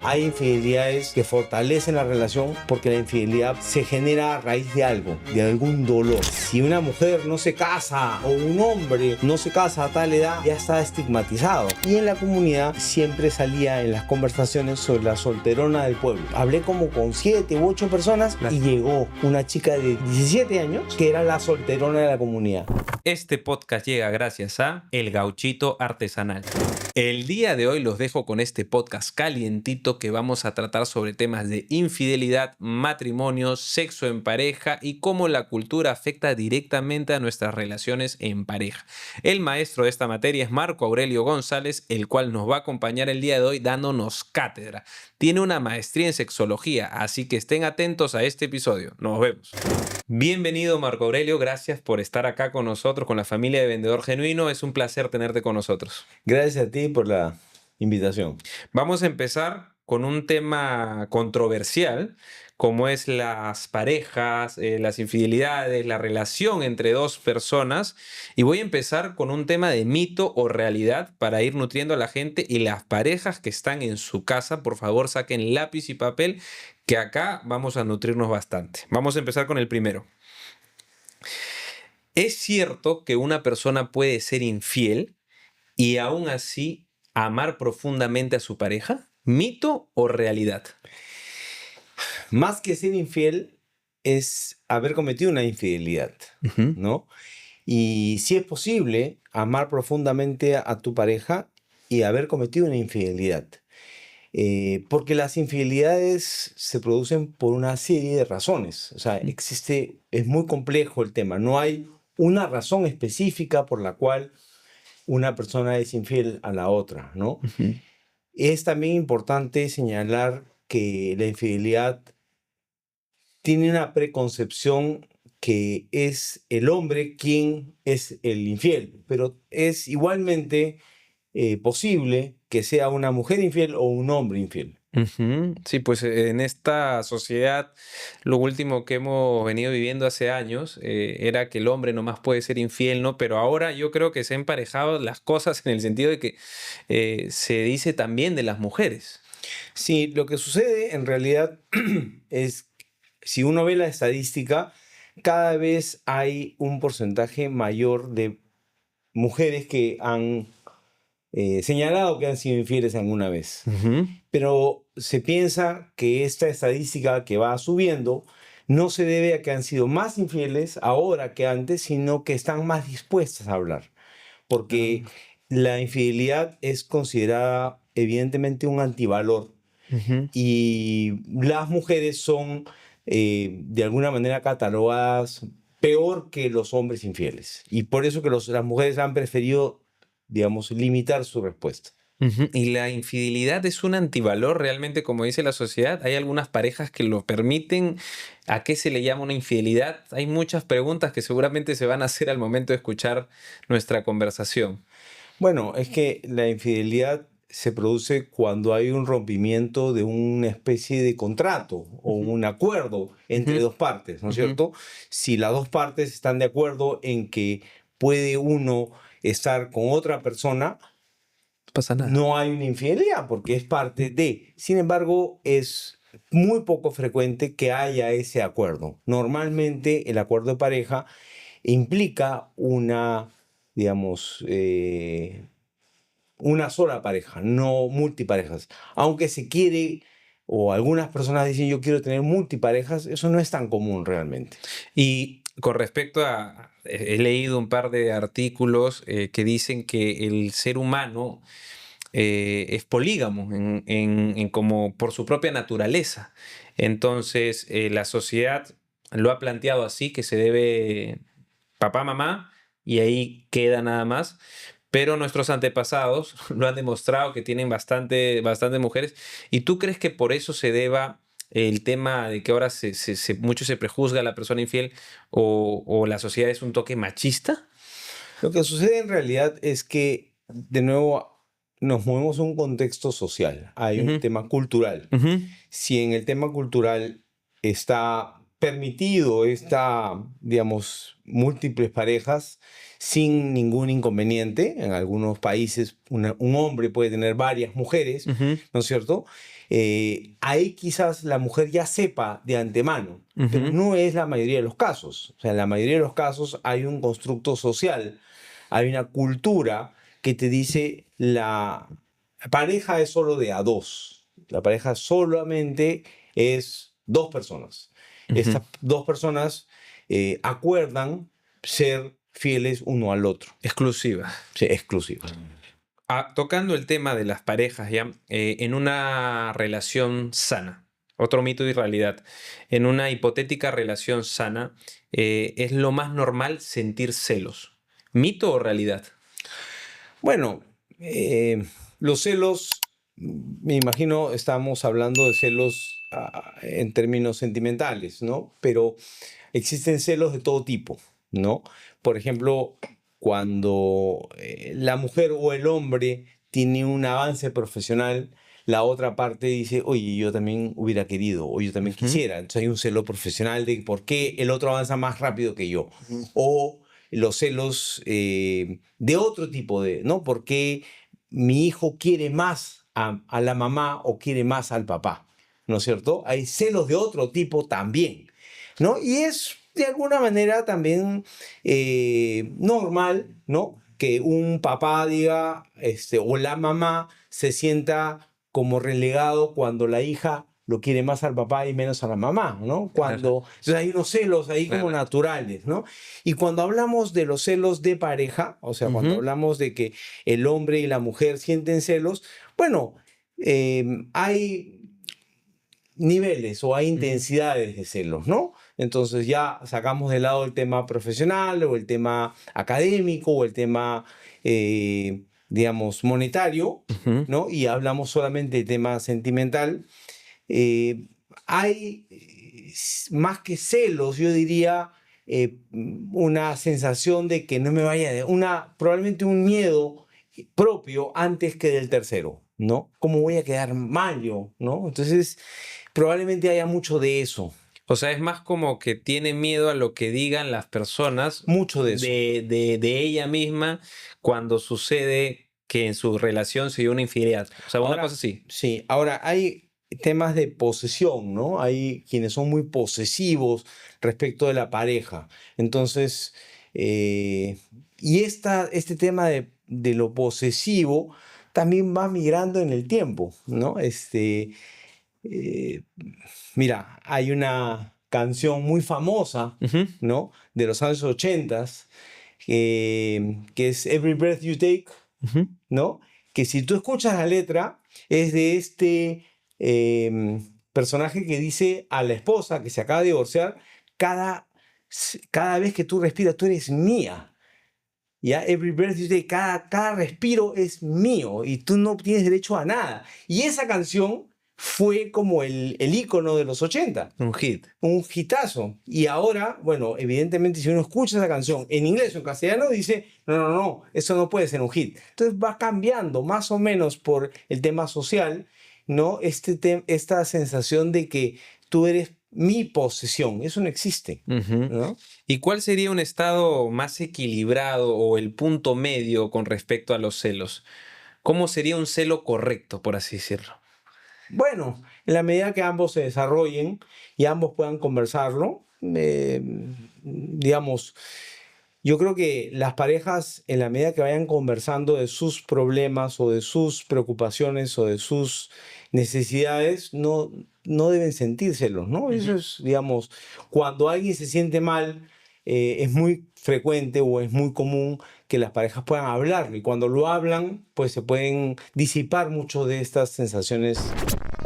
Hay infidelidades que fortalecen la relación porque la infidelidad se genera a raíz de algo, de algún dolor. Si una mujer no se casa o un hombre no se casa a tal edad, ya está estigmatizado. Y en la comunidad siempre salía en las conversaciones sobre la solterona del pueblo. Hablé como con 7 u 8 personas y llegó una chica de 17 años que era la solterona de la comunidad. Este podcast llega gracias a El Gauchito Artesanal. El día de hoy los dejo con este podcast calientito que vamos a tratar sobre temas de infidelidad, matrimonio, sexo en pareja y cómo la cultura afecta directamente a nuestras relaciones en pareja. El maestro de esta materia es Marco Aurelio González, el cual nos va a acompañar el día de hoy dándonos cátedra. Tiene una maestría en sexología, así que estén atentos a este episodio. Nos vemos. Bienvenido Marco Aurelio, gracias por estar acá con nosotros, con la familia de Vendedor Genuino. Es un placer tenerte con nosotros. Gracias a ti por la invitación. Vamos a empezar con un tema controversial, como es las parejas, las infidelidades, la relación entre dos personas. Y voy a empezar con un tema de mito o realidad para ir nutriendo a la gente y las parejas que están en su casa. Por favor, saquen lápiz y papel, que acá vamos a nutrirnos bastante. Vamos a empezar con el primero. ¿Es cierto que una persona puede ser infiel y aún así amar profundamente a su pareja? ¿Mito o realidad? Más que ser infiel es haber cometido una infidelidad, ¿no? Y sí es posible amar profundamente a tu pareja y haber cometido una infidelidad. Porque las infidelidades se producen por una serie de razones. O sea, es muy complejo el tema. No hay una razón específica por la cual una persona es infiel a la otra, ¿no? Es también importante señalar que la infidelidad tiene una preconcepción que es el hombre quien es el infiel, pero es igualmente posible que sea una mujer infiel o un hombre infiel. Sí, pues en esta sociedad lo último que hemos venido viviendo hace años era que el hombre nomás puede ser infiel, ¿no? Pero ahora yo creo que se han emparejado las cosas en el sentido de que se dice también de las mujeres. Sí, lo que sucede en realidad es, si uno ve la estadística, cada vez hay un porcentaje mayor de mujeres que han señalado que han sido infieles alguna vez. Pero se piensa que esta estadística que va subiendo no se debe a que han sido más infieles ahora que antes, sino que están más dispuestas a hablar. Porque la infidelidad es considerada evidentemente un antivalor y las mujeres son de alguna manera catalogadas peor que los hombres infieles. Y por eso que las mujeres han preferido, digamos, limitar su respuesta. ¿Y la infidelidad es un antivalor realmente, como dice la sociedad? ¿Hay algunas parejas que lo permiten? ¿A qué se le llama una infidelidad? Hay muchas preguntas que seguramente se van a hacer al momento de escuchar nuestra conversación. Bueno, es que la infidelidad se produce cuando hay un rompimiento de una especie de contrato o un acuerdo entre dos partes, ¿no es cierto? Si las dos partes están de acuerdo en que puede uno estar con otra persona, No pasa nada. no hay una infidelidad porque es parte de. Sin embargo, es muy poco frecuente que haya ese acuerdo. Normalmente el acuerdo de pareja implica digamos, una sola pareja, no multiparejas. Aunque se quiere, o algunas personas dicen yo quiero tener multiparejas, eso no es tan común realmente. Y con respecto he leído un par de artículos que dicen que el ser humano es polígamo en como por su propia naturaleza. Entonces, la sociedad lo ha planteado así, que se debe papá, mamá, y ahí queda nada más. Pero nuestros antepasados lo han demostrado que tienen bastante mujeres. ¿Y tú crees que por eso se deba el tema de que ahora mucho se prejuzga a la persona infiel o la sociedad es un toque machista? Lo que sucede en realidad es que, de nuevo, nos movemos en un contexto social. Hay un tema cultural. Si en el tema cultural está permitido digamos, múltiples parejas sin ningún inconveniente, en algunos países un hombre puede tener varias mujeres, ¿no es cierto? ahí quizás la mujer ya sepa de antemano, pero no es la mayoría de los casos. O sea, en la mayoría de los casos hay un constructo social, hay una cultura que te dice la pareja es solo de a dos. La pareja solamente es dos personas. Estas dos personas acuerdan ser fieles uno al otro. Exclusiva. Sí, exclusiva. Tocando el tema de las parejas, ya, en una relación sana, otro mito y realidad, en una hipotética relación sana, es lo más normal sentir celos. ¿Mito o realidad? Bueno, los celos, me imagino, estamos hablando de celos en términos sentimentales, ¿no? Pero existen celos de todo tipo, ¿no? Por ejemplo, cuando la mujer o el hombre tiene un avance profesional, la otra parte dice, oye, yo también hubiera querido, o yo también quisiera. Entonces hay un celo profesional de por qué el otro avanza más rápido que yo. O los celos de otro tipo, ¿no? ¿Por qué mi hijo quiere más a la mamá o quiere más al papá? ¿No es cierto? Hay celos de otro tipo también, ¿no? Y es de alguna manera también normal, ¿no? Que un papá diga, o la mamá se sienta como relegado cuando la hija lo quiere más al papá y menos a la mamá, ¿no? Entonces hay unos celos ahí como naturales, ¿no? Y cuando hablamos de los celos de pareja, o sea, cuando hablamos de que el hombre y la mujer sienten celos, bueno, hay niveles o hay intensidades de celos, ¿no? Entonces ya sacamos de lado el tema profesional o el tema académico o el tema, digamos, monetario, ¿no? Y hablamos solamente de tema sentimental. Hay más que celos, yo diría, una sensación de que no me vaya, probablemente un miedo propio antes que del tercero, ¿no? ¿Cómo voy a quedar mal yo, ¿no? Entonces, probablemente haya mucho de eso. O sea, es más como que tiene miedo a lo que digan las personas. Mucho de eso. De ella misma cuando sucede que en su relación se dio una infidelidad. O sea, una cosa así. Sí, ahora hay temas de posesión, ¿no? Hay quienes son muy posesivos respecto de la pareja. Entonces, y este tema de lo posesivo también va migrando en el tiempo, ¿no? Mira, hay una canción muy famosa, ¿no? De los años 80, que es Every Breath You Take, ¿no? Que si tú escuchas la letra, es de este personaje que dice a la esposa que se acaba de divorciar, cada vez que tú respiras, tú eres mía. ¿Ya? Every breath you take, cada respiro es mío y tú no tienes derecho a nada. Y esa canción fue como el ícono de los 80. Un hit. Un hitazo. Y ahora, bueno, evidentemente si uno escucha esa canción en inglés o en castellano, dice, no, eso no puede ser un hit. Entonces va cambiando más o menos por el tema social, ¿no? Esta sensación de que tú eres mi posesión. Eso no existe, ¿no? ¿Y cuál sería un estado más equilibrado o el punto medio con respecto a los celos? ¿Cómo sería un celo correcto, por así decirlo? Bueno, en la medida que ambos se desarrollen y ambos puedan conversarlo, digamos, yo creo que las parejas, en la medida que vayan conversando de sus problemas o de sus preocupaciones o de sus necesidades, no deben sentírselos, ¿no? Eso es, digamos, cuando alguien se siente mal, es muy frecuente o es muy común que las parejas puedan hablarlo y cuando lo hablan, pues se pueden disipar mucho de estas sensaciones.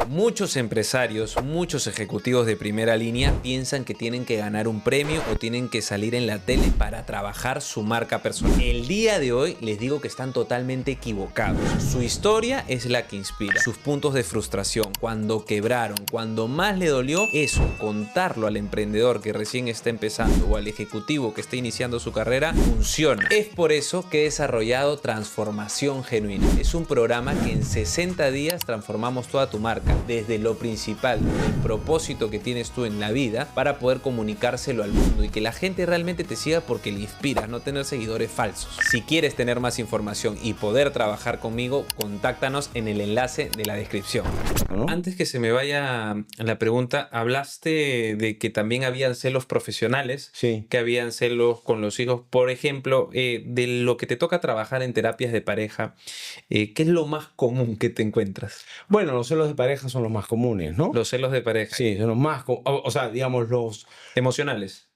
Muchos empresarios, muchos ejecutivos de primera línea piensan que tienen que ganar un premio o tienen que salir en la tele para trabajar su marca personal. El día de hoy les digo que están totalmente equivocados. Su historia es la que inspira. Sus puntos de frustración, cuando quebraron, cuando más le dolió, eso, contarlo al emprendedor que recién está empezando o al ejecutivo que está iniciando su carrera, funciona. Es por eso que he desarrollado Transformación Genuina. Es un programa que en 60 días transformamos toda tu marca. desde lo principal, desde el propósito que tienes tú en la vida para poder comunicárselo al mundo y que la gente realmente te siga porque le inspiras, no tener seguidores falsos. Si quieres tener más información y poder trabajar conmigo, contáctanos en el enlace de la descripción. ¿No? Antes que se me vaya la pregunta, hablaste de que también habían celos profesionales, Sí. que habían celos con los hijos. Por ejemplo, de lo que te toca trabajar en terapias de pareja, ¿qué es lo más común que te encuentras? Bueno, los celos de pareja son los más comunes, ¿no? Los celos de pareja. Sí, son los más, o sea, digamos, Emocionales.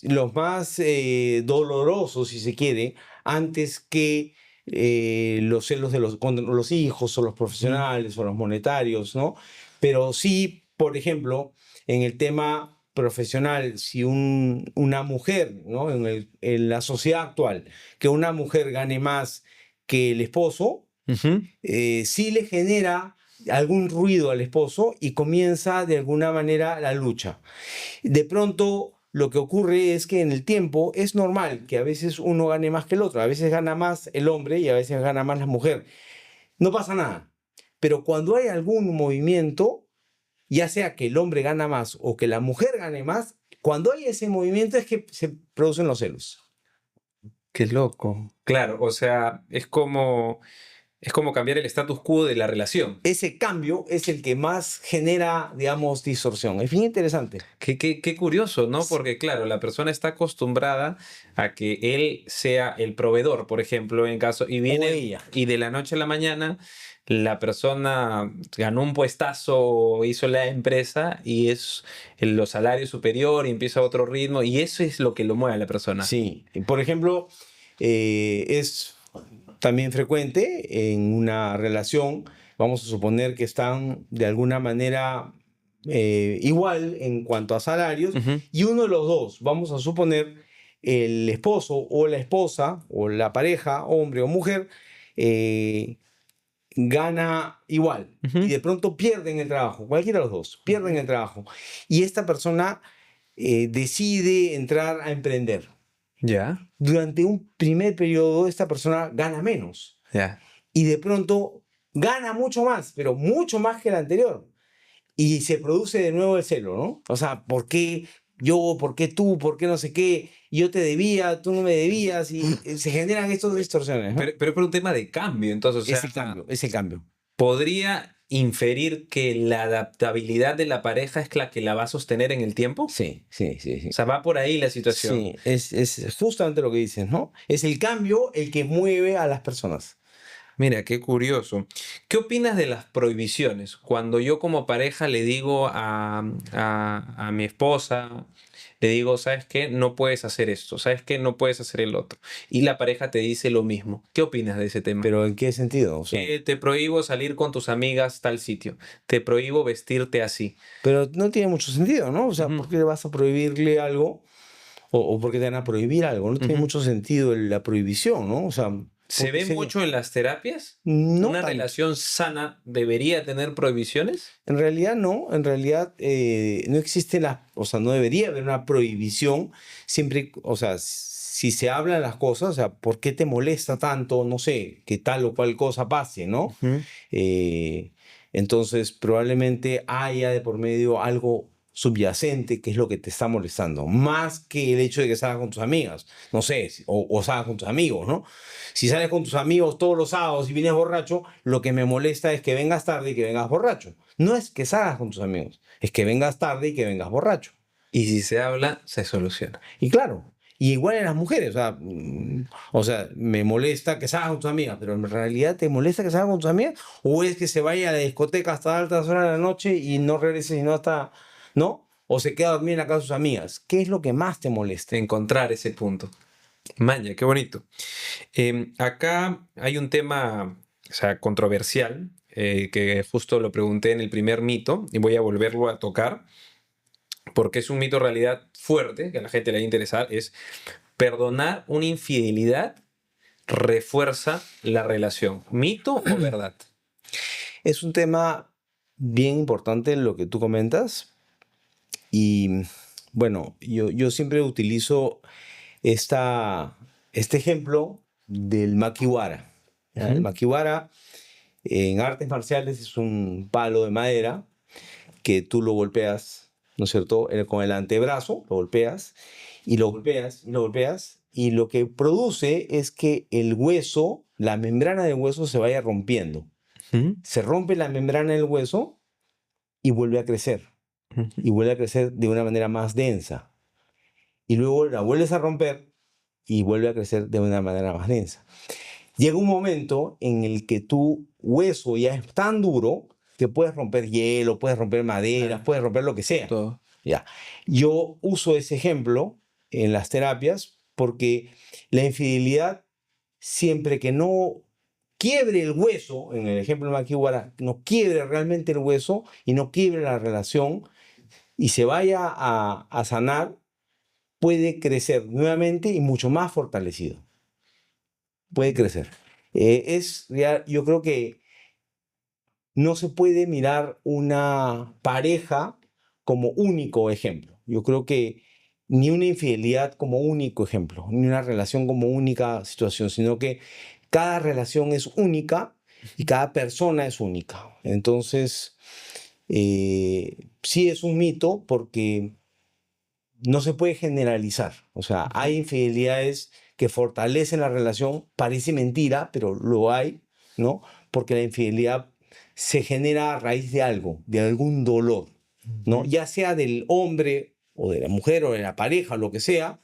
los más dolorosos, si se quiere, antes que los celos con los hijos o los profesionales o los monetarios, ¿no? Pero sí, por ejemplo, en el tema profesional, si una mujer, ¿no? En la sociedad actual, que una mujer gane más que el esposo, sí le genera algún ruido al esposo y comienza de alguna manera la lucha. De pronto lo que ocurre es que en el tiempo es normal que a veces uno gane más que el otro, a veces gana más el hombre y a veces gana más la mujer. No pasa nada, pero cuando hay algún movimiento, ya sea que el hombre gana más o que la mujer gane más, cuando hay ese movimiento es que se producen los celos. Qué loco. Claro, o sea, es como cambiar el status quo de la relación. Ese cambio es el que más genera, digamos, distorsión. Es bien interesante. Qué curioso, ¿no? Porque claro, la persona está acostumbrada a que él sea el proveedor, por ejemplo, en caso, y O viene ella. y de la noche a la mañana la persona ganó un puestazo, hizo la empresa y es los salarios superior y empieza otro ritmo y eso es lo que lo mueve a la persona. Sí, por ejemplo, es también frecuente en una relación, vamos a suponer que están de alguna manera igual en cuanto a salarios, Ujú. y uno de los dos, vamos a suponer el esposo o la esposa o la pareja, hombre o mujer, gana igual Ujú. y de pronto pierden el trabajo, cualquiera de los dos, pierden el trabajo, y esta persona decide entrar a emprender. Ya, Durante un primer periodo esta persona gana menos ya. y de pronto gana mucho más, pero mucho más que el anterior. Y se produce de nuevo el celo, ¿no? O sea, ¿por qué yo? ¿Por qué tú? ¿Por qué no sé qué? Yo te debía, tú no me debías, y se generan estas distorsiones, ¿no? Pero es por un tema de cambio, entonces, o sea, Es el cambio, es el cambio. ¿podría inferir que la adaptabilidad de la pareja es la que la va a sostener en el tiempo? Sí, sí, sí, sí. O sea, va por ahí la situación. Sí, es justamente lo que dices, ¿no? Es el cambio el que mueve a las personas. Mira, qué curioso. ¿Qué opinas de las prohibiciones? Cuando yo como pareja le digo a mi esposa, le digo, ¿sabes qué? No puedes hacer esto, ¿sabes qué? No puedes hacer el otro. Y la pareja te dice lo mismo. ¿Qué opinas de ese tema? Pero ¿en qué sentido? O sea, Te prohíbo salir con tus amigas tal sitio. Te prohíbo vestirte así. pero no tiene mucho sentido, ¿no? O sea, Ujú, ¿por qué le vas a prohibirle algo? O por qué te van a prohibir algo. No tiene ujú. mucho sentido la prohibición, ¿no? O sea, ¿Se ve mucho en las terapias? no ¿Una tanto. relación sana debería tener prohibiciones? En realidad no, en realidad no existe o sea, no debería haber una prohibición siempre, o sea, si se hablan las cosas, o sea, ¿por qué te molesta tanto, no sé, que tal o cual cosa pase, ¿no? Ujú. Eh, entonces, probablemente haya de por medio algo subyacente que es lo que te está molestando, más que el hecho de que salgas con tus amigas, no sé, o salgas con tus amigos, ¿no? Si sales con tus amigos todos los sábados y vienes borracho, lo que me molesta es que vengas tarde y que vengas borracho. No es que salgas con tus amigos, es que vengas tarde y que vengas borracho. Y si se habla, se soluciona. Y claro, y igual en las mujeres, o sea, me molesta que salgas con tus amigas, pero en realidad ¿te molesta que salgas con tus amigas? ¿O es que se vaya a la discoteca hasta altas horas de la noche y no regrese sino hasta, ¿no? ¿O se queda a dormir en la casa de sus amigas? ¿Qué es lo que más te molesta? Encontrar ese punto. Maña, qué bonito. Acá hay un tema, o sea, controversial, que justo lo pregunté en el primer mito y voy a volverlo a tocar, porque es un mito en realidad fuerte, que a la gente le va a interesar, es perdonar una infidelidad refuerza la relación. ¿Mito o verdad? Es un tema bien importante lo que tú comentas y bueno, yo siempre utilizo este ejemplo del makiwara. ¿Ya? El Ujú. makiwara En artes marciales es un palo de madera que tú lo golpeas, ¿no es cierto? Con el antebrazo, lo golpeas y lo golpeas y lo golpeas. Y lo que produce es que el hueso, la membrana del hueso se vaya rompiendo. Ujú, Se rompe la membrana del hueso y vuelve a crecer. ujú. Y vuelve a crecer de una manera más densa. Y luego la vuelves a romper y vuelve a crecer de una manera más densa. Llega un momento en el que tu hueso ya es tan duro que puedes romper hielo, puedes romper maderas, Claro. puedes romper lo que sea. Todo. Ya. Yo uso ese ejemplo en las terapias porque la infidelidad, siempre que no quiebre el hueso, en el ejemplo de Makiwara, no quiebre realmente el hueso y no quiebre la relación y se vaya a sanar, puede crecer nuevamente y mucho más fortalecido. Puede crecer. Yo creo que no se puede mirar una pareja como único ejemplo. Yo creo que ni una infidelidad como único ejemplo, ni una relación como única situación, sino que cada relación es única y cada persona es única. Entonces, sí es un mito porque no se puede generalizar. O sea, hay infidelidades que fortalecen la relación, parece mentira, pero lo hay, ¿no? Porque la infidelidad se genera a raíz de algo, de algún dolor, ¿no? Ujú. Ya sea del hombre o de la mujer o de la pareja, lo que sea,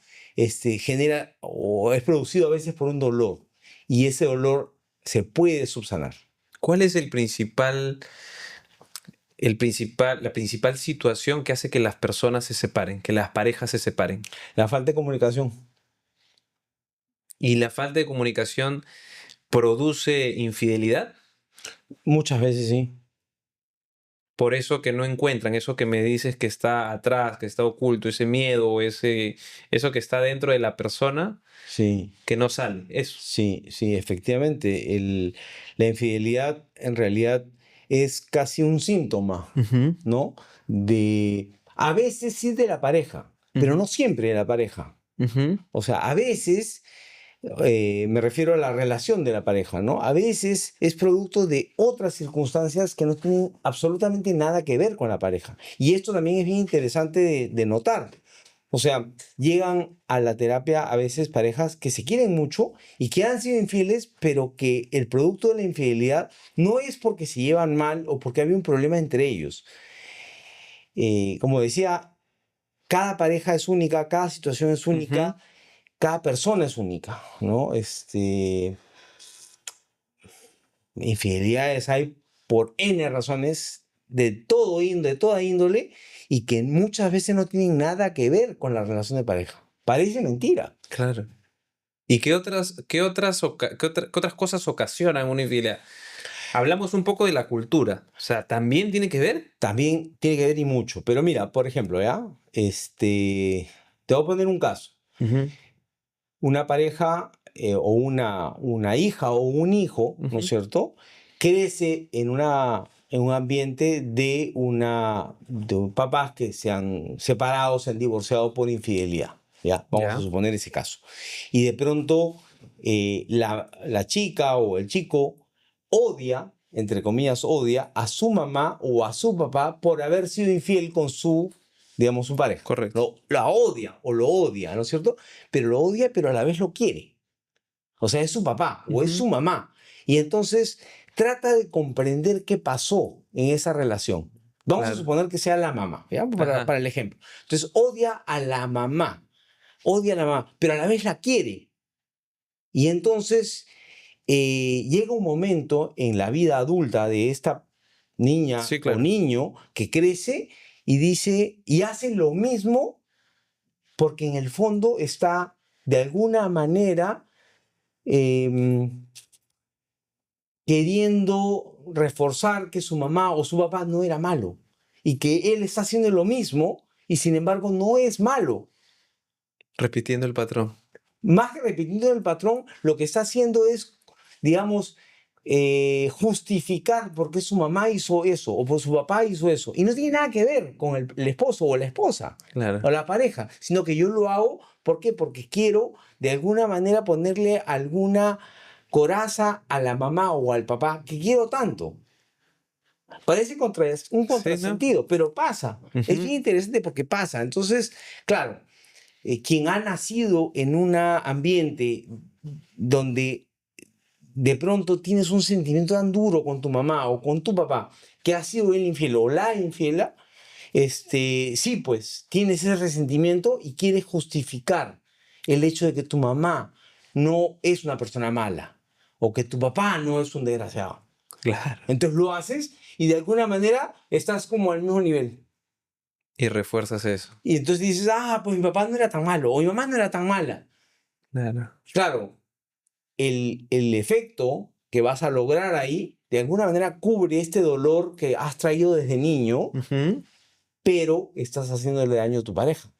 genera o es producido a veces por un dolor. Y ese dolor se puede subsanar. ¿Cuál es la principal situación que hace que las personas se separen, que las parejas se separen? La falta de comunicación. ¿Y la falta de comunicación produce infidelidad? Muchas veces sí. Por eso que no encuentran, eso que me dices que está atrás, que está oculto, ese miedo, eso que está dentro de la persona, Sí. que no sale. Eso. Sí, sí, efectivamente. La infidelidad en realidad es casi un síntoma, Ujú, ¿no? A veces sí de la pareja, pero ujú, no siempre de la pareja. ujú. O sea, a veces, me refiero a la relación de la pareja, ¿no? A veces es producto de otras circunstancias que no tienen absolutamente nada que ver con la pareja. Y esto también es bien interesante de notar. O sea, llegan a la terapia a veces parejas que se quieren mucho y que han sido infieles, pero que el producto de la infidelidad no es porque se llevan mal o porque había un problema entre ellos. Como decía, cada pareja es única, cada situación es Ujú. única, cada persona es única, ¿no? Infidelidades hay por N razones de toda índole y que muchas veces no tienen nada que ver con la relación de pareja. Parece mentira. Claro. ¿Y qué otras cosas ocasionan una infidelidad? Hablamos un poco de la cultura. O sea, ¿también tiene que ver? También tiene que ver y mucho. Pero mira, por ejemplo, ¿ya? Te voy a poner un caso. Ujú, Una pareja o una hija o un hijo, ¿no es ujú. cierto? Crece en un ambiente de papás que se han separado, se han divorciado por infidelidad. ¿Ya? Vamos a Ya. suponer ese caso. Y de pronto la chica o el chico odia, entre comillas, odia a su mamá o a su papá por haber sido infiel con digamos, su pareja. Correcto. La odia o lo odia, ¿no es cierto? Pero lo odia, pero a la vez lo quiere. O sea, es su papá o es Ujú. su mamá. Y entonces trata de comprender qué pasó en esa relación. Vamos a Claro. suponer que sea la mamá, ¿ya? Ajá. Para el ejemplo. Entonces odia a la mamá, pero a la vez la quiere. Y entonces llega un momento en la vida adulta de esta niña Sí, o claro. niño que crece y dice y hace lo mismo porque en el fondo está de alguna manera em, queriendo reforzar que su mamá o su papá no era malo y que él está haciendo lo mismo y sin embargo no es malo. Repitiendo el patrón. Más que repitiendo el patrón, lo que está haciendo es, digamos, justificar por qué su mamá hizo eso o por su papá hizo eso. Y no tiene nada que ver con el esposo o la esposa Claro. o la pareja, sino que yo lo hago, ¿por qué? Porque quiero de alguna manera ponerle alguna coraza a la mamá o al papá que quiero tanto. Parece un Sí, ¿no? contrasentido, pero pasa. Es Ujú. bien interesante porque pasa. Entonces, claro, quien ha nacido en un ambiente donde de pronto tienes un sentimiento tan duro con tu mamá o con tu papá que ha sido el infiel o la infiel, sí, pues tienes ese resentimiento y quieres justificar el hecho de que tu mamá no es una persona mala o que tu papá no es un desgraciado. Claro. Entonces lo haces y de alguna manera estás como al mismo nivel. Y refuerzas eso. Y entonces dices, pues mi papá no era tan malo o mi mamá no era tan mala. Claro. Claro, el efecto que vas a lograr ahí de alguna manera cubre este dolor que has traído desde niño, Ujú, pero estás haciéndole daño a tu pareja.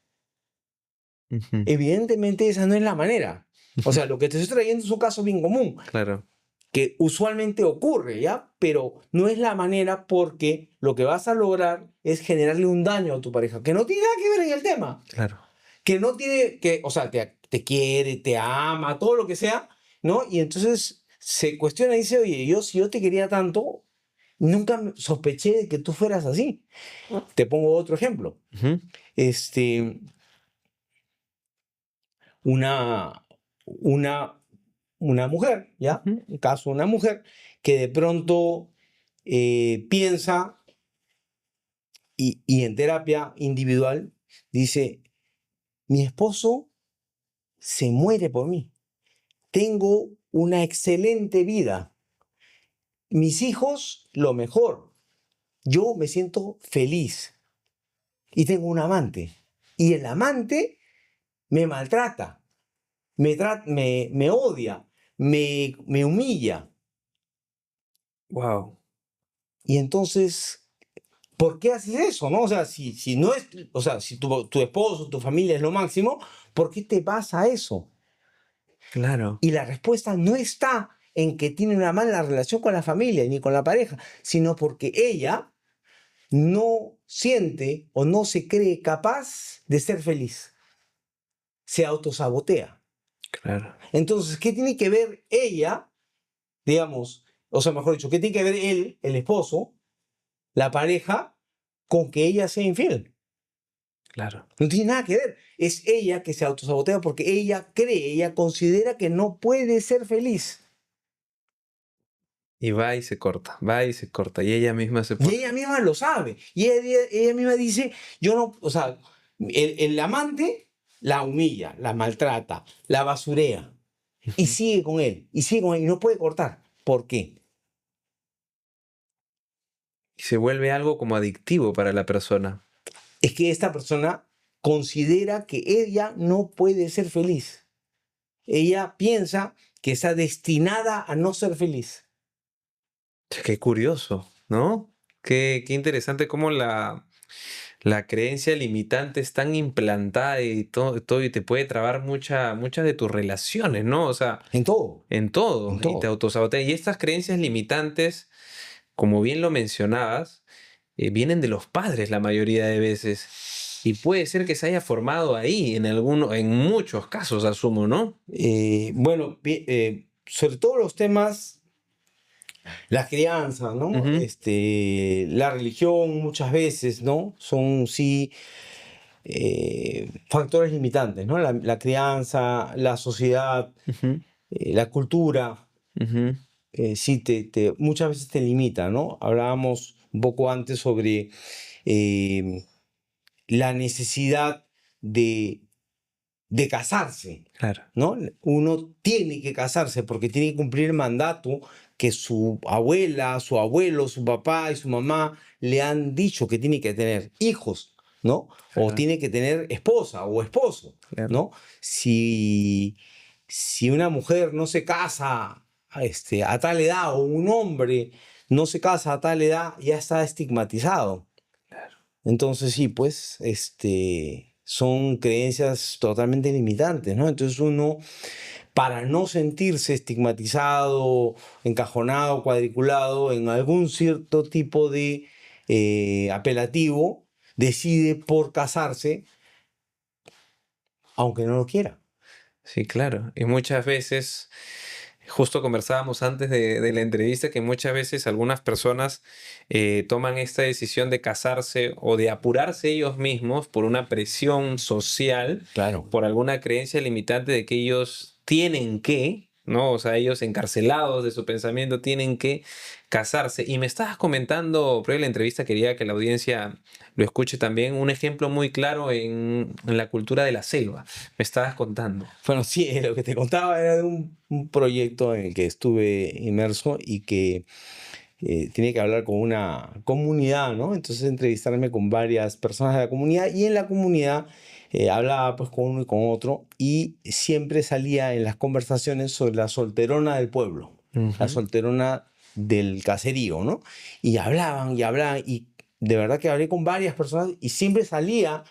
ujú. Evidentemente esa no es la manera. O sea, lo que te estoy trayendo es un caso bien común, Claro, que usualmente ocurre, ¿ya? Pero no es la manera porque lo que vas a lograr es generarle un daño a tu pareja, que no tiene nada que ver en el tema, claro. que no tiene que, o sea, te quiere, te ama, todo lo que sea, ¿no? Y entonces se cuestiona y dice, oye, si yo te quería tanto, nunca sospeché de que tú fueras así. Te pongo otro ejemplo. Ujú, Este, una, una, una mujer, ¿ya? ujú. En caso, una mujer que de pronto piensa y en terapia individual dice, mi esposo se muere por mí. Tengo una excelente vida. Mis hijos, lo mejor. Yo me siento feliz y tengo un amante. Y el amante me maltrata, me odia, me humilla. Wow, Y entonces, ¿por qué haces eso? ¿No? O sea, si no es, o sea, si tu esposo, tu familia es lo máximo, ¿por qué te vas a eso? claro. Y la respuesta no está en que tiene una mala relación con la familia ni con la pareja, sino porque ella no siente o no se cree capaz de ser feliz. Se autosabotea. Claro. Entonces, ¿qué tiene que ver ella, digamos, o sea, mejor dicho, qué tiene que ver él, el esposo, la pareja, con que ella sea infiel? Claro. No tiene nada que ver. Es ella que se autosabotea porque ella cree, ella considera que no puede ser feliz. Y va y se corta, va y se corta. Y ella misma se Y pone. ella misma lo sabe. Y ella misma dice, yo no, o sea, el amante la humilla, la maltrata, la basurea. Y Ujú. sigue con él, y sigue con él, y no puede cortar. ¿Por qué? Y se vuelve algo como adictivo para la persona. Es que esta persona considera que ella no puede ser feliz. Ella piensa que está destinada a no ser feliz. Qué curioso, ¿no? Qué interesante cómo la creencia limitante es tan implantada y todo, y te puede trabar muchas de tus relaciones, ¿no? O sea, En todo, en todo, en y te todo. autosabotea. Y estas creencias limitantes, como bien lo mencionabas, vienen de los padres la mayoría de veces. Y puede ser que se haya formado ahí, en muchos casos, asumo, ¿no? Bueno, sobre todo los temas, la crianza, ¿no? Ujú, La religión muchas veces, ¿no? Son sí factores limitantes, ¿no? La crianza, la sociedad, ujú, la cultura, ujú. sí muchas veces te limita, ¿no? Hablábamos un poco antes sobre eh, la necesidad de, de casarse, Claro, ¿no? Uno tiene que casarse porque tiene que cumplir el mandato que su abuela, su abuelo, su papá y su mamá le han dicho que tiene que tener hijos, ¿no? O claro, tiene que tener esposa o esposo, claro. ¿no? Si una mujer no se casa a tal edad o un hombre no se casa a tal edad, ya está estigmatizado. Claro. Entonces sí, pues, son creencias totalmente limitantes, ¿no? Entonces uno, para no sentirse estigmatizado, encajonado, cuadriculado en algún cierto tipo de apelativo, decide por casarse, aunque no lo quiera. Sí, claro. Y muchas veces Justo conversábamos antes de la entrevista que muchas veces algunas personas toman esta decisión de casarse o de apurarse ellos mismos por una presión social, Claro. por alguna creencia limitante de que ellos tienen que, ¿no? O sea, ellos encarcelados de su pensamiento tienen que casarse. Y me estabas comentando, previo a la entrevista, quería que la audiencia lo escuche también, un ejemplo muy claro en la cultura de la selva. Me estabas contando. Bueno, sí, lo que te contaba era de un proyecto en el que estuve inmerso y que tenía que hablar con una comunidad, ¿no? Entonces entrevistarme con varias personas de la comunidad y en la comunidad hablaba pues con uno y con otro y siempre salía en las conversaciones sobre la solterona del pueblo, la Ujú. solterona del caserío, ¿no? Y hablaban y de verdad que hablé con varias personas y siempre salía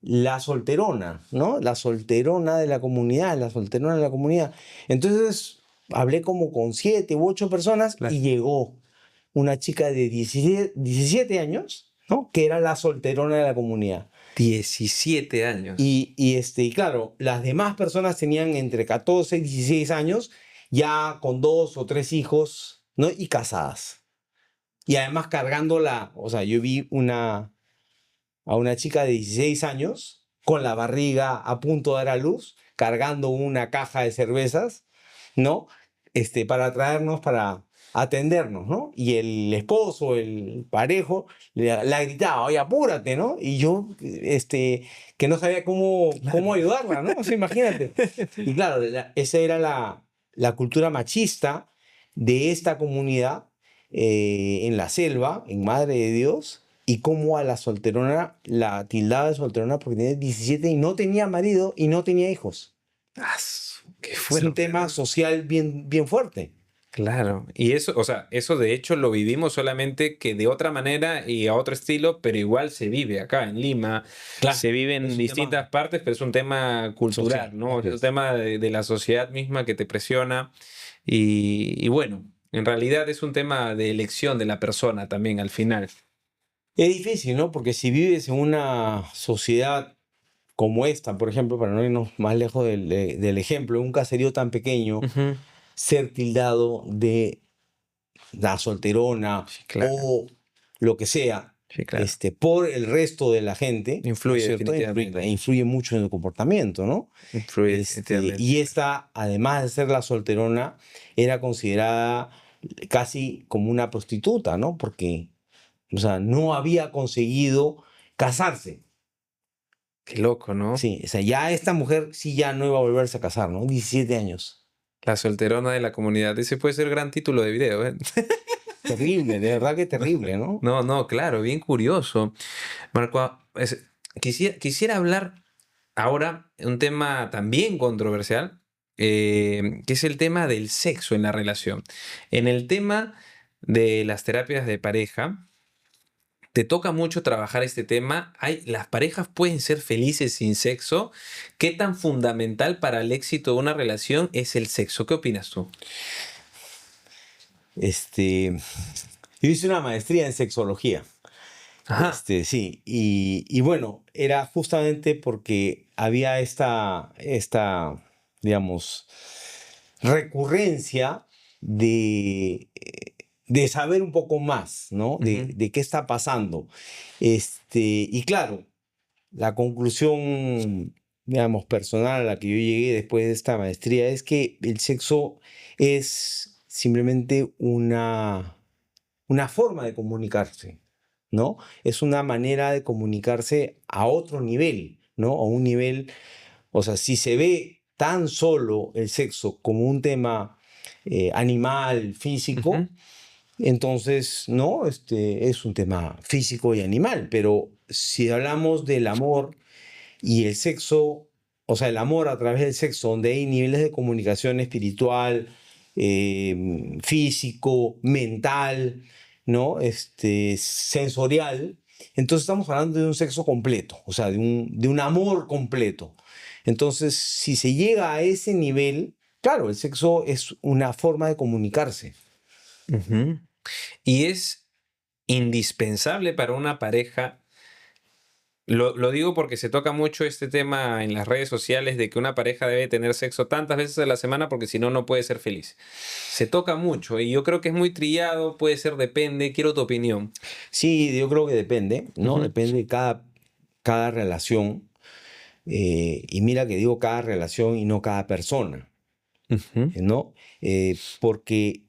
la solterona, ¿no? La solterona de la comunidad, la solterona de la comunidad. Entonces hablé como con 7 u 8 personas Claro. y llegó una chica de 17 años, ¿no? Que era la solterona de la comunidad. 17 años. Y claro, las demás personas tenían entre 14 y 16 años, ya con 2 o 3 hijos, ¿no? Y casadas. Y además cargándola, o sea, yo vi a una chica de 16 años con la barriga a punto de dar a luz, cargando una caja de cervezas, ¿no? Para traernos, para atendernos, ¿no? Y el esposo, el parejo, le gritaba, oye, apúrate, ¿no? Y yo, que no sabía cómo ayudarla, ¿no? O sea, imagínate. Y claro, esa era la cultura machista de esta comunidad en la selva, en Madre de Dios, y cómo a la solterona la tildaba de solterona porque tenía 17 y no tenía marido y no tenía hijos. Qué Es un fuerte, tema ¿no? social bien, bien fuerte. Claro. Y eso, o sea, eso de hecho lo vivimos solamente que de otra manera y a otro estilo, pero igual se vive acá en Lima, Claro, se vive en es un tema distintas partes, pero es un tema cultural, social. ¿no? Así Es un es. tema de la sociedad misma que te presiona. Y bueno, en realidad es un tema de elección de la persona también al final. Es difícil, ¿no? Porque si vives en una sociedad como esta, por ejemplo, para no irnos más lejos del ejemplo, un caserío tan pequeño, Ujú. ser tildado de la solterona Sí, claro. o lo que sea, Sí, claro. por el resto de la gente, ¿no es Influye cierto? definitivamente. Influye mucho en el comportamiento, ¿no? Influye definitivamente. Y esta, además de ser la solterona, era considerada casi como una prostituta, ¿no? Porque, o sea, no había conseguido casarse. Qué loco, ¿no? Sí, o sea, ya esta mujer sí ya no iba a volverse a casar, ¿no? 17 años. La solterona de la comunidad. Ese puede ser gran título de video, ¿eh? Terrible, de verdad que terrible, ¿no? No, no, claro, bien curioso. Marco, quisiera hablar ahora de un tema también controversial, que es el tema del sexo en la relación. En el tema de las terapias de pareja, te toca mucho trabajar este tema. Las parejas pueden ser felices sin sexo. ¿Qué tan fundamental para el éxito de una relación es el sexo? ¿Qué opinas tú? Este, yo hice una maestría en sexología. Ajá. Sí, y bueno, era justamente porque había digamos, recurrencia de saber un poco más, ¿no? Ujú. De qué está pasando. Y claro, la conclusión, digamos, personal a la que yo llegué después de esta maestría es que el sexo es simplemente una forma de comunicarse, ¿no? Es una manera de comunicarse a otro nivel, ¿no? A un nivel, o sea, si se ve tan solo el sexo como un tema animal, Ujú. físico, entonces, ¿no? Es un tema físico y animal, pero si hablamos del amor y el sexo, o sea, el amor a través del sexo, donde hay niveles de comunicación espiritual, físico, mental, ¿no? Sensorial. Entonces estamos hablando de un sexo completo, o sea, de un amor completo. Entonces, si se llega a ese nivel, claro, el sexo es una forma de comunicarse. Ujú. Y es indispensable para una pareja Lo digo porque se toca mucho este tema en las redes sociales de que una pareja debe tener sexo tantas veces a la semana porque si no, no puede ser feliz. Se toca mucho y yo creo que es muy trillado, puede ser, depende. Quiero tu opinión. Sí, yo creo que depende, ¿no? Ujú, Depende de cada relación. Y mira que digo cada relación y no cada persona, ujú, ¿no? Porque,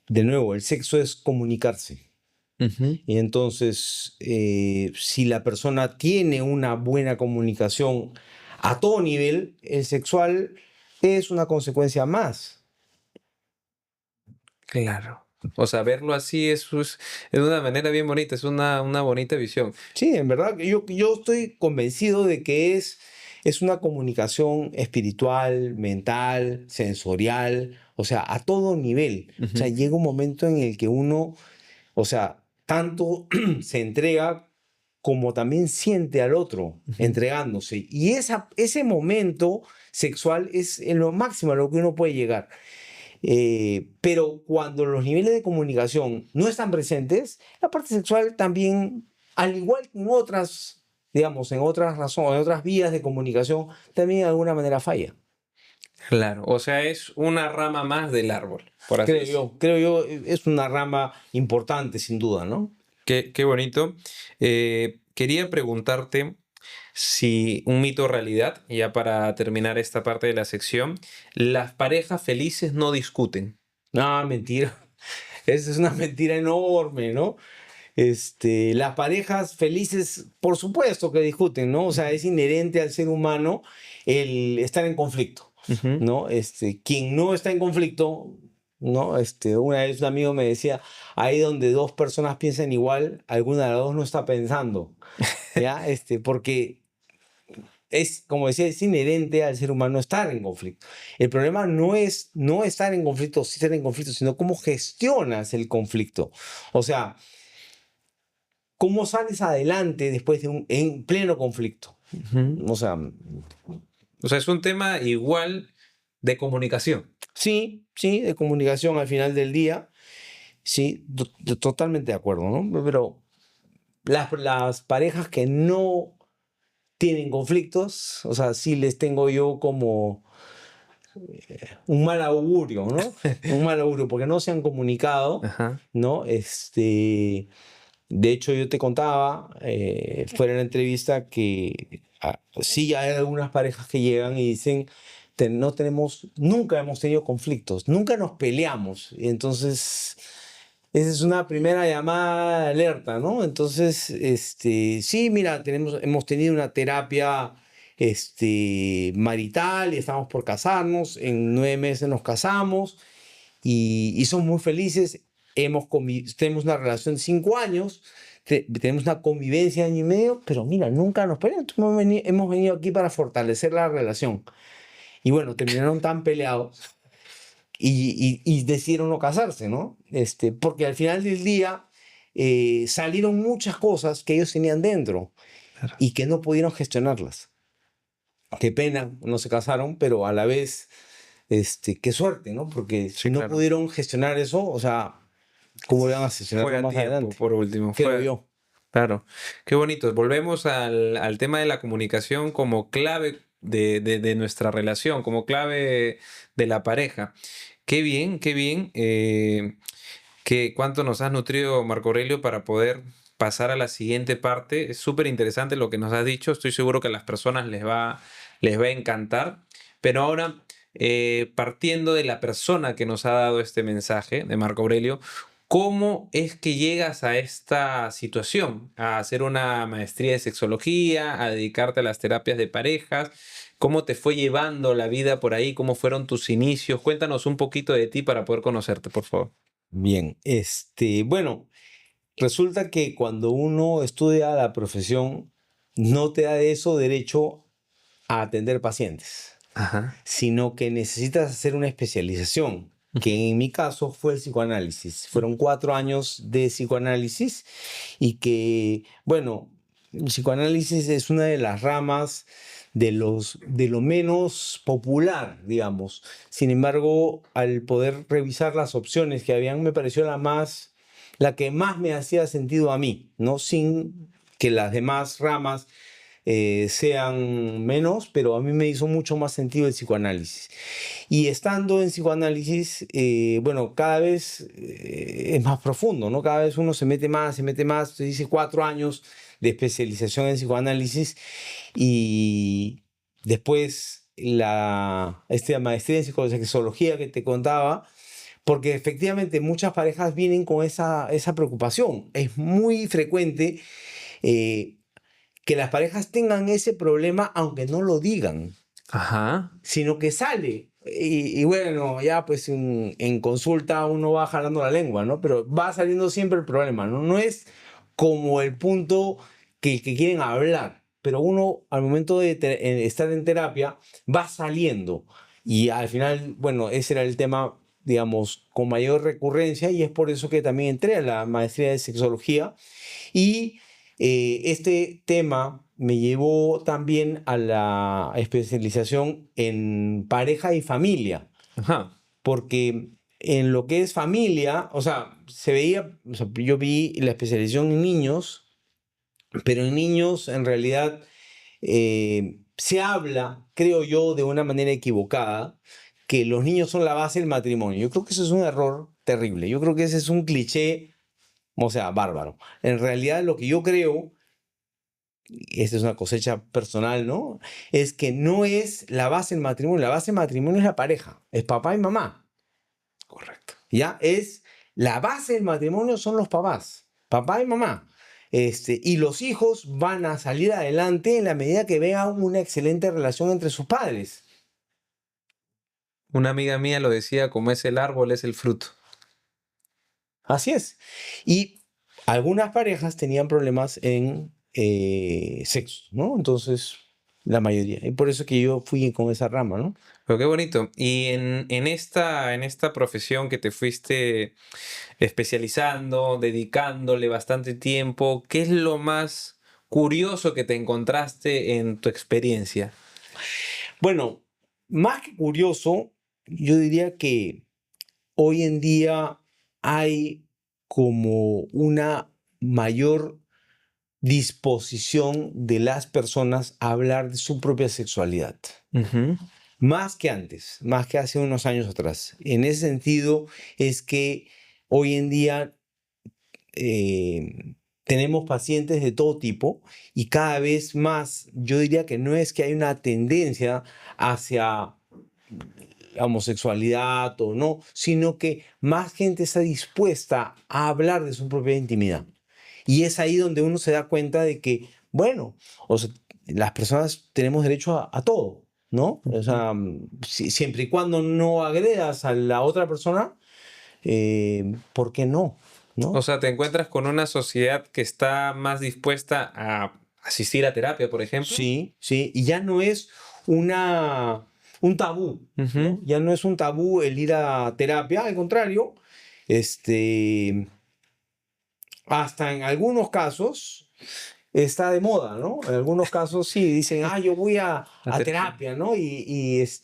de nuevo, el sexo es comunicarse. ujú. Y entonces, si la persona tiene una buena comunicación a todo nivel, el sexual es una consecuencia más. Claro. O sea, verlo así es una manera bien bonita, es una bonita visión. Sí, en verdad, yo estoy convencido de que es una comunicación espiritual, mental, sensorial, o sea, a todo nivel. O sea, Ujú, llega un momento en el que uno, o sea, tanto se entrega como también siente al otro ujú. entregándose. Y ese momento sexual es en lo máximo a lo que uno puede llegar. Pero cuando los niveles de comunicación no están presentes, la parte sexual también, al igual que en otras, digamos, en otras razones, en otras vías de comunicación, también de alguna manera falla. Claro, o sea, es una rama más del árbol, por así decirlo. Creo yo, es una rama importante sin duda, ¿no? Qué bonito. Quería preguntarte si un mito o realidad, ya para terminar esta parte de la sección, las parejas felices no discuten. No, mentira. Esa es una mentira enorme, ¿no? Las parejas felices, por supuesto que discuten, ¿no? O sea, es inherente al ser humano el estar en conflicto, Ujú. ¿no? Quien no está en conflicto, ¿no? Una vez un amigo me decía, ahí donde dos personas piensan igual, alguna de las dos no está pensando, ¿ya? Porque es, como decía, es inherente al ser humano estar en conflicto. El problema no es no estar en conflicto o sí estar en conflicto, sino cómo gestionas el conflicto. O sea, ¿cómo sales adelante después de en pleno conflicto? Ujú. O sea, O sea, es un tema igual de comunicación. sí, sí, de comunicación al final del día, sí, totalmente de acuerdo, ¿no? Pero las parejas que no tienen conflictos, o sea, sí les tengo yo como un mal augurio, ¿no? Un mal augurio, porque no se han comunicado, Ajá. ¿no? De hecho, yo te contaba fuera de la entrevista que sí hay algunas parejas que llegan y dicen, no tenemos, nunca hemos tenido conflictos, nunca nos peleamos. Y entonces, esa es una primera llamada de alerta, ¿no? Entonces, sí, mira, hemos tenido una terapia marital y estamos por casarnos, en 9 meses nos casamos y somos muy felices. Tenemos una relación de 5 años, tenemos una convivencia de año y medio, pero mira, nunca nos peleamos. Entonces, hemos venido aquí para fortalecer la relación. Y bueno, terminaron tan peleados y decidieron no casarse, ¿no? Porque al final del día salieron muchas cosas que ellos tenían dentro Claro. y que no pudieron gestionarlas. Qué pena, no se casaron, pero a la vez, qué suerte, ¿no? Porque si Sí, no claro. pudieron gestionar eso, o sea, ¿cómo le van a Fue gestionarlo a más tiempo, adelante? por último. Creo Fue, yo. claro. Qué bonito. Volvemos al tema de la comunicación como clave de nuestra relación, como clave de la pareja. Qué bien, qué bien. Cuánto nos has nutrido, Marco Aurelio, para poder pasar a la siguiente parte. Es súper interesante lo que nos has dicho. Estoy seguro que a las personas les va a encantar. Pero ahora, partiendo de la persona que nos ha dado este mensaje, de Marco Aurelio, ¿cómo es que llegas a esta situación? A hacer una maestría de sexología, a dedicarte a las terapias de parejas. ¿Cómo te fue llevando la vida por ahí? ¿Cómo fueron tus inicios? Cuéntanos un poquito de ti para poder conocerte, por favor. Bien, bueno, resulta que cuando uno estudia la profesión, no te da de eso derecho a atender pacientes, Ajá. sino que necesitas hacer una especialización, que en mi caso fue el psicoanálisis. Fueron 4 años de psicoanálisis y que, bueno, el psicoanálisis es una de las ramas de lo menos popular, digamos. Sin embargo, al poder revisar las opciones que habían, me pareció la que más me hacía sentido a mí, ¿no? Sin que las demás ramas sean menos, pero a mí me hizo mucho más sentido el psicoanálisis. Y estando en psicoanálisis, bueno, cada vez es más profundo, ¿no? Cada vez uno se mete más, se mete más. Se dice 4 años de especialización en psicoanálisis y después esta maestría en psicología que te contaba, porque efectivamente muchas parejas vienen con esa preocupación. Es muy frecuente eh, que las parejas tengan ese problema aunque no lo digan, Ajá. sino que sale. Y bueno, ya pues en consulta uno va jalando la lengua, ¿no? Pero va saliendo siempre el problema, ¿no? No es como el punto que quieren hablar, pero uno al momento de estar en terapia va saliendo. Y al final, bueno, ese era el tema, digamos, con mayor recurrencia y es por eso que también entré a la maestría de sexología. Y este tema me llevó también a la especialización en pareja y familia, Ajá. porque en lo que es familia, o sea, yo vi la especialización en niños, pero en niños en realidad se habla, creo yo, de una manera equivocada, que los niños son la base del matrimonio. Yo creo que eso es un error terrible. Yo creo que ese es un cliché, o sea, bárbaro. En realidad lo que yo creo, y esta es una cosecha personal, ¿no? Es que no es la base del matrimonio. La base del matrimonio es la pareja, es papá y mamá. Correcto. ¿Ya? La base del matrimonio son los papás, papá y mamá. Y los hijos van a salir adelante en la medida que vean una excelente relación entre sus padres. Una amiga mía lo decía, como es el árbol, es el fruto. Así es. Y algunas parejas tenían problemas en sexo, ¿no? Entonces, la mayoría. Y por eso que yo fui con esa rama, ¿no? Pero qué bonito. Y en esta profesión que te fuiste especializando, dedicándole bastante tiempo, ¿qué es lo más curioso que te encontraste en tu experiencia? Bueno, más que curioso, yo diría que hoy en día hay como una mayor disposición de las personas a hablar de su propia sexualidad. Ujú. Más que antes, más que hace unos años atrás. En ese sentido es que hoy en día tenemos pacientes de todo tipo y cada vez más, yo diría que no es que hay una tendencia hacia la homosexualidad o no, sino que más gente está dispuesta a hablar de su propia intimidad. Y es ahí donde uno se da cuenta de que, bueno, o sea, las personas tenemos derecho a todo, ¿no? O sea, siempre y cuando no agredas a la otra persona, ¿por qué no? O ¿No? sea, te encuentras con una sociedad que está más dispuesta a asistir a terapia, por ejemplo. Sí, sí, y ya no es un tabú, ¿no? Ujú. Ya no es un tabú el ir a terapia, al contrario, este, hasta en algunos casos está de moda, ¿no? En algunos casos sí, dicen, yo voy La a terapia. terapia, ¿no? Es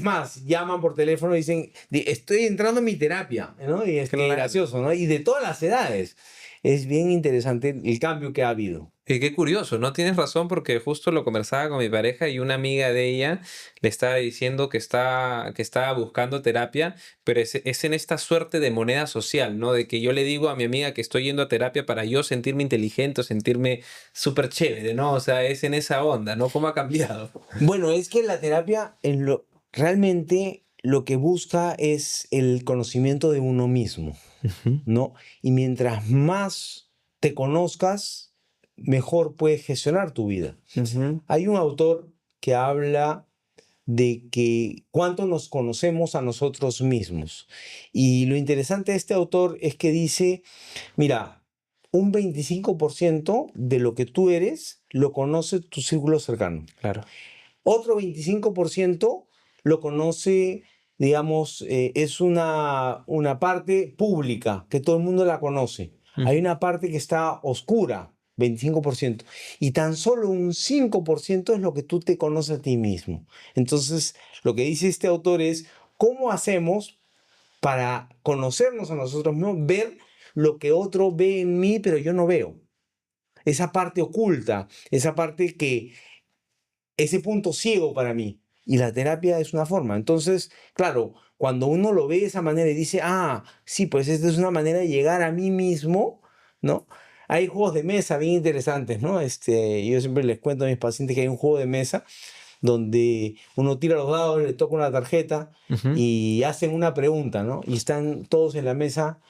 más, llaman por teléfono y dicen, estoy entrando en mi terapia, ¿no? Y es que Claro. gracioso, ¿no? Y de todas las edades. Es bien interesante el cambio que ha habido. Y qué curioso, no tienes razón porque justo lo conversaba con mi pareja y una amiga de ella le estaba diciendo que estaba buscando terapia, pero es en esta suerte de moneda social, ¿no? De que yo le digo a mi amiga que estoy yendo a terapia para yo sentirme inteligente o sentirme súper chévere, ¿no? O sea, es en esa onda, ¿no? ¿Cómo ha cambiado? Bueno, es que la terapia realmente lo que busca es el conocimiento de uno mismo, Ujú. ¿no? Y mientras más te conozcas, mejor puedes gestionar tu vida. Ujú. Hay un autor que habla de que cuánto nos conocemos a nosotros mismos. Y lo interesante de este autor es que dice, mira, un 25% de lo que tú eres lo conoce tu círculo cercano. Claro. Otro 25% lo conoce, digamos, es una parte pública, que todo el mundo la conoce. Hay Ujú. una parte que está oscura, 25%. Y tan solo un 5% es lo que tú te conoces a ti mismo. Entonces, lo que dice este autor es, ¿cómo hacemos para conocernos a nosotros mismos, ver lo que otro ve en mí, pero yo no veo? esa parte oculta, esa parte ese punto ciego para mí. Y la terapia es una forma. Entonces, claro, cuando uno lo ve de esa manera y dice, sí, pues esta es una manera de llegar a mí mismo, ¿no? Hay juegos de mesa bien interesantes, ¿no? Yo siempre les cuento a mis pacientes que hay un juego de mesa donde uno tira los dados, le toca una tarjeta y hacen una pregunta, ¿no? Y están todos en la mesa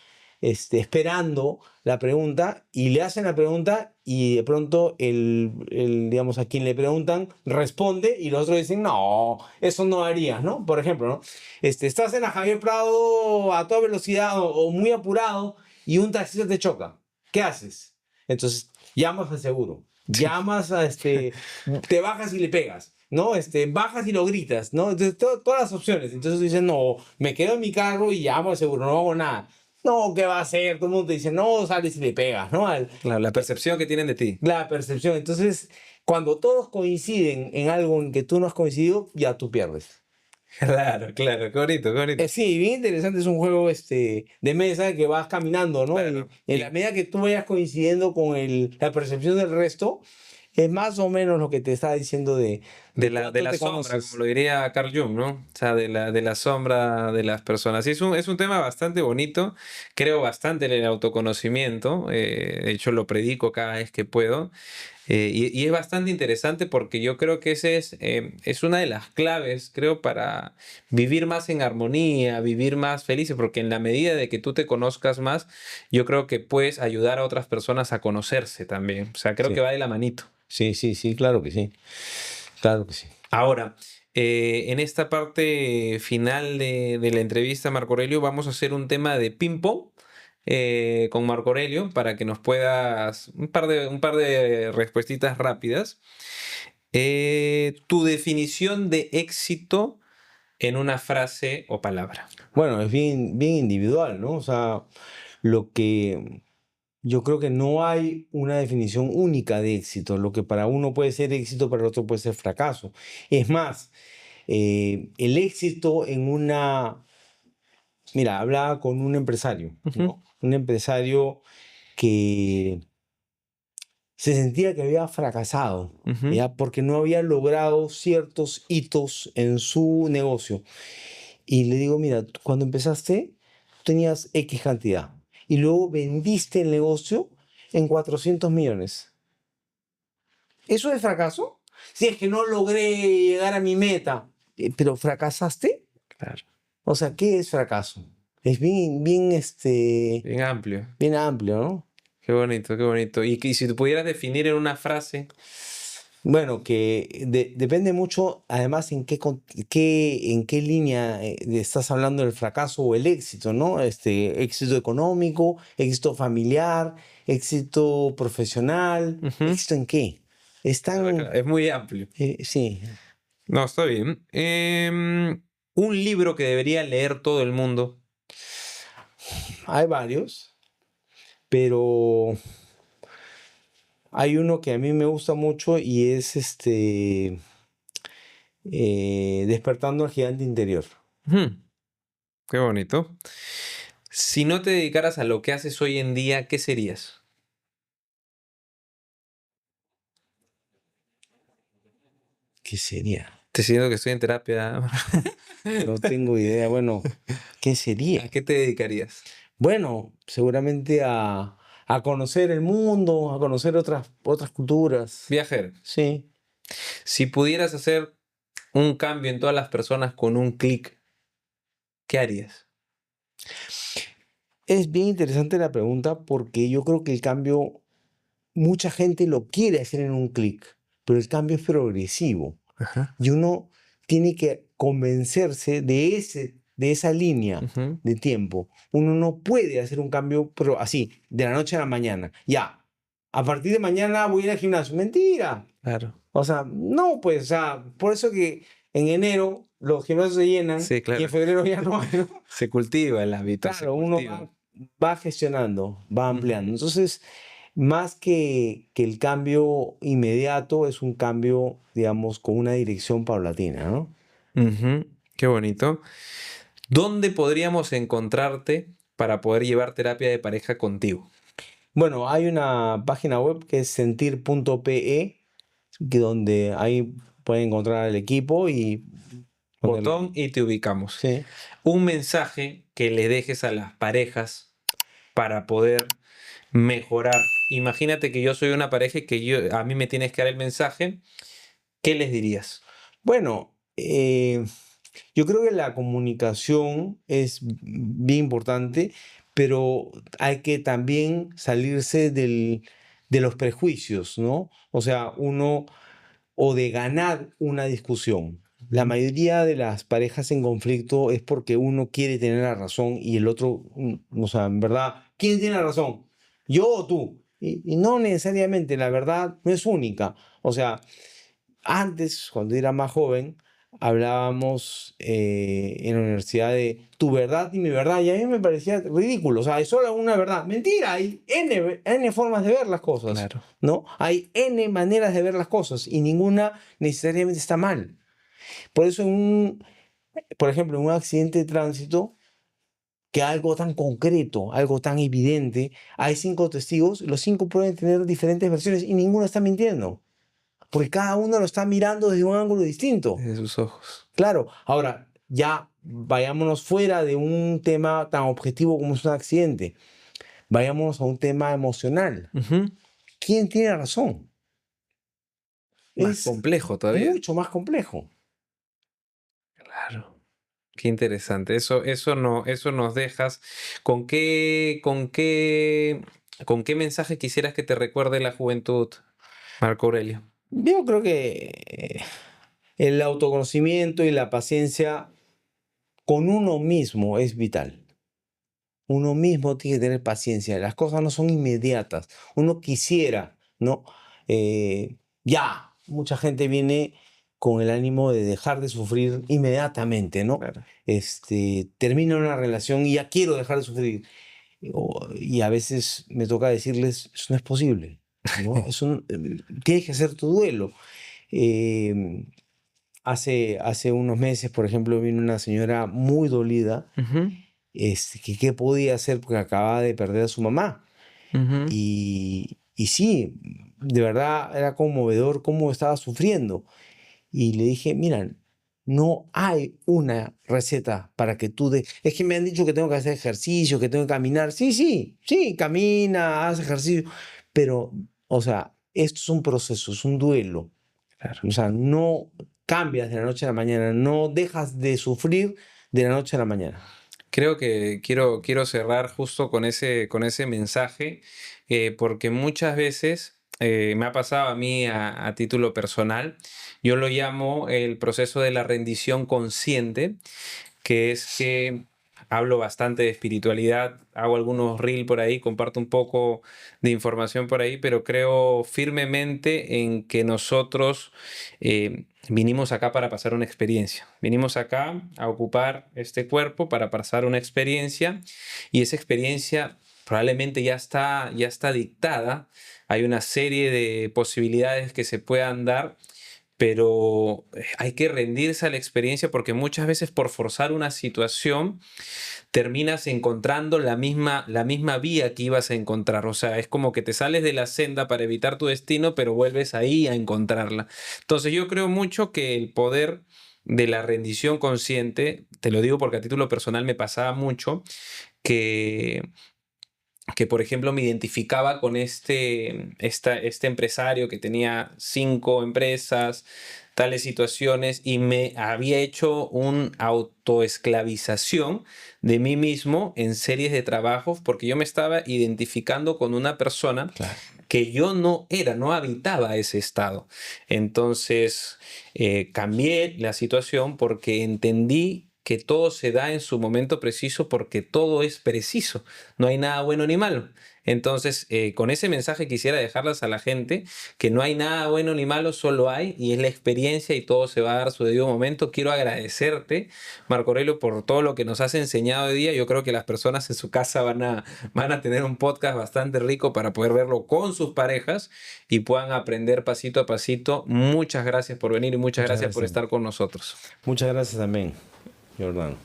esperando la pregunta y le hacen la pregunta y de pronto digamos, a quien le preguntan responde y los otros dicen, no, eso no harías, ¿no? Por ejemplo, ¿no? Estás en la Javier Prado a toda velocidad o muy apurado y un taxista te choca. ¿Qué haces? Entonces, llamas al seguro, llamas te bajas y le pegas. ¿No? Bajas y lo gritas, ¿no? Entonces, todas las opciones. Entonces tú dices, no, me quedo en mi carro y llamo al seguro, no hago nada. No, ¿qué va a hacer? Todo el mundo te dice, no, sales y le pegas, ¿no? Claro, la percepción que tienen de ti. La percepción. Entonces, cuando todos coinciden en algo en que tú no has coincidido, ya tú pierdes. Claro, claro, qué bonito, qué bonito. Sí, bien interesante, es un juego de mesa que vas caminando, ¿no? Claro. En la medida que tú vayas coincidiendo con la percepción del resto, es más o menos lo que te está diciendo de la cuánto te sombra, conoces. como lo diría Carl Jung, ¿no? O sea, de la sombra de las personas. Y es un tema bastante bonito. Creo bastante en el autoconocimiento. De hecho, lo predico cada vez que puedo. Y es bastante interesante porque yo creo que ese es una de las claves, creo, para vivir más en armonía, vivir más felices, porque en la medida de que tú te conozcas más, yo creo que puedes ayudar a otras personas a conocerse también. O sea, creo Sí. que va de la manito. Sí, sí, sí, claro que sí. Claro que sí. Ahora, en esta parte final de la entrevista, Marco Aurelio, vamos a hacer un tema de ping-pong con Marco Aurelio para que nos puedas un par de respuestas rápidas. Tu definición de éxito en una frase o palabra. Bueno, es bien, bien individual, ¿no? O sea, lo que yo creo que no hay una definición única de éxito. Lo que para uno puede ser éxito, para el otro puede ser fracaso. Es más, el éxito en una... Mira, hablaba con un empresario, ¿no? Un empresario que se sentía que había fracasado, ¿ya? Porque no había logrado ciertos hitos en su negocio. Y le digo, mira, cuando empezaste tenías X cantidad y luego vendiste el negocio en 400 millones. ¿Eso es fracaso? Si es que no logré llegar a mi meta, pero fracasaste. Claro. O sea, ¿qué es fracaso? Es bien, bien, Bien amplio. bien amplio, ¿no? Qué bonito, qué bonito. Y si tú pudieras definir en una frase. Bueno, que depende mucho, además, en qué línea estás hablando del fracaso o el éxito, ¿no? Éxito económico, éxito familiar, éxito profesional, ¿éxito en qué? Es muy amplio. Sí, No, está bien. Un libro que debería leer todo el mundo. hay varios, pero hay uno que a mí me gusta mucho y es Despertando al gigante interior. Qué bonito. Si no te dedicaras a lo que haces hoy en día, ¿qué serías? ¿Qué sería? Te siento que estoy en terapia. No tengo idea. Bueno, ¿qué sería? ¿A qué te dedicarías? Bueno, seguramente a conocer el mundo, a conocer otras culturas. Viajero. Sí. Si pudieras hacer un cambio en todas las personas con un clic, ¿qué harías? Es bien interesante la pregunta porque yo creo que el cambio, mucha gente lo quiere hacer en un clic, pero el cambio es progresivo. Ajá. Y uno tiene que convencerse de esa línea de tiempo. Uno no puede hacer un cambio pero así, de la noche a la mañana. Ya, a partir de mañana voy a ir al gimnasio. Mentira. Claro. O sea, no, pues, o sea, por eso que en enero los gimnasios se llenan Sí, claro. y en febrero ya no hay, ¿no? Se cultiva el hábito. Claro, uno va gestionando, va ampliando. Entonces, más que el cambio inmediato, es un cambio, digamos, con una dirección paulatina, ¿no? Qué bonito. ¿Dónde podríamos encontrarte para poder llevar terapia de pareja contigo? Bueno, hay una página web que es sentir.pe, donde ahí pueden encontrar al equipo y ponerle. Botón y te ubicamos. Sí. Un mensaje que le dejes a las parejas para poder mejorar. Imagínate que yo soy una pareja y que a mí me tienes que dar el mensaje. ¿Qué les dirías? Bueno, yo creo que la comunicación es bien importante, pero hay que también salirse de los prejuicios, ¿no? O sea, o de ganar una discusión. La mayoría de las parejas en conflicto es porque uno quiere tener la razón y el otro, o sea, en verdad, ¿quién tiene la razón? ¿Yo o tú? Y no necesariamente, la verdad no es única. O sea, antes, cuando era más joven, hablábamos en la universidad de tu verdad y mi verdad, y a mí me parecía ridículo. O sea, hay solo una verdad. Mentira, hay N formas de ver las cosas, Claro. ¿no? Hay N maneras de ver las cosas y ninguna necesariamente está mal. Por eso, por ejemplo, en un accidente de tránsito, que algo tan concreto, algo tan evidente, hay 5 testigos, los 5 pueden tener diferentes versiones y ninguno está mintiendo. Porque cada uno lo está mirando desde un ángulo distinto. Desde sus ojos. Claro, ahora ya vayámonos fuera de un tema tan objetivo como es un accidente. Vayámonos a un tema emocional. ¿Quién tiene razón? Más Es complejo todavía. mucho más complejo. Claro. Qué interesante. Eso nos dejas. ¿Con qué mensaje quisieras que te recuerde la juventud, Marco Aurelio? Yo creo que el autoconocimiento y la paciencia con uno mismo es vital. Uno mismo tiene que tener paciencia. Las cosas no son inmediatas. Uno quisiera, ¿no? Mucha gente viene con el ánimo de dejar de sufrir inmediatamente, ¿no? Claro. Termina una relación y ya quiero dejar de sufrir. Y a veces me toca decirles, eso no es posible, ¿no? Tienes que hacer tu duelo. Eh, hace unos meses, por ejemplo, vino una señora muy dolida, que qué podía hacer porque acababa de perder a su mamá. Y sí, de verdad era conmovedor cómo estaba sufriendo. Y le dije, mira, no hay una receta para que tú Es que me han dicho que tengo que hacer ejercicio, que tengo que caminar. Sí, camina, haz ejercicio. Pero, o sea, esto es un proceso, es un duelo. Claro. O sea, no cambias de la noche a la mañana, no dejas de sufrir de la noche a la mañana. Creo que quiero cerrar justo con ese mensaje, porque muchas veces me ha pasado a mí a título personal. Yo lo llamo el proceso de la rendición consciente, que es que hablo bastante de espiritualidad, hago algunos reels por ahí, comparto un poco de información por ahí, pero creo firmemente en que nosotros vinimos acá para pasar una experiencia. Vinimos acá a ocupar este cuerpo para pasar una experiencia y esa experiencia probablemente ya está dictada. Hay una serie de posibilidades que se puedan dar, pero hay que rendirse a la experiencia porque muchas veces por forzar una situación terminas encontrando la misma vía que ibas a encontrar. O sea, es como que te sales de la senda para evitar tu destino, pero vuelves ahí a encontrarla. Entonces yo creo mucho que el poder de la rendición consciente, te lo digo porque a título personal me pasaba mucho, que por ejemplo me identificaba con este empresario que tenía 5 empresas, tales situaciones, y me había hecho una autoesclavización de mí mismo en series de trabajos porque yo me estaba identificando con una persona que yo no habitaba ese estado. Entonces cambié la situación porque entendí que todo se da en su momento preciso porque todo es preciso, no hay nada bueno ni malo. Entonces, con ese mensaje quisiera dejarles a la gente que no hay nada bueno ni malo, solo hay, y es la experiencia y todo se va a dar a su debido momento. Quiero agradecerte, Marco Aurelio, por todo lo que nos has enseñado hoy día. Yo creo que las personas en su casa van a tener un podcast bastante rico para poder verlo con sus parejas y puedan aprender pasito a pasito. Muchas gracias por venir y muchas gracias por estar con nosotros. Muchas gracias también, Jordán.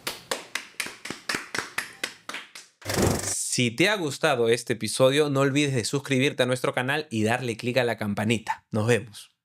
Si te ha gustado este episodio, no olvides de suscribirte a nuestro canal y darle clic a la campanita. Nos vemos.